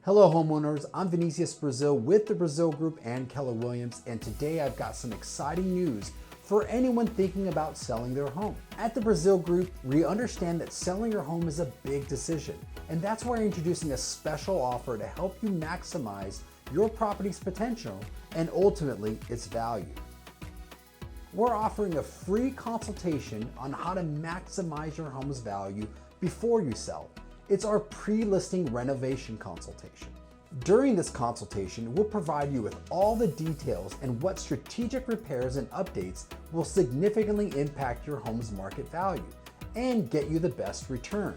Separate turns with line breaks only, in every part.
Hello homeowners, I'm Vinicius Brasil with the Brasil Group and Keller Williams, and today I've got some exciting news for anyone thinking about selling their home. At the Brasil Group, we understand that selling your home is a big decision, and that's why we're introducing a special offer to help you maximize your property's potential and ultimately its value. We're offering a free consultation on how to maximize your home's value before you sell. It's our pre-listing renovation consultation. During this consultation, we'll provide you with all the details and what strategic repairs and updates will significantly impact your home's market value and get you the best return.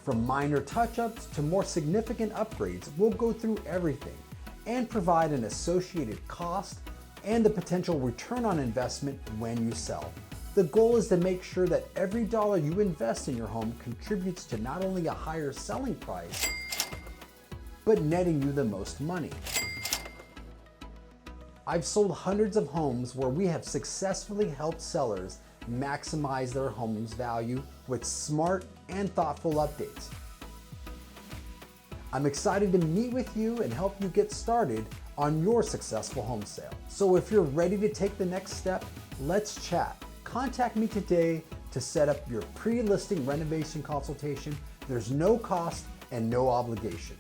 From minor touch-ups to more significant upgrades, we'll go through everything and provide an associated cost and the potential return on investment when you sell. The goal is to make sure that every dollar you invest in your home contributes to not only a higher selling price, but netting you the most money. I've sold hundreds of homes where we have successfully helped sellers maximize their home's value with smart and thoughtful updates. I'm excited to meet with you and help you get started on your successful home sale. So if you're ready to take the next step, let's chat. Contact me today to set up your pre-listing renovation consultation. There's no cost and no obligation.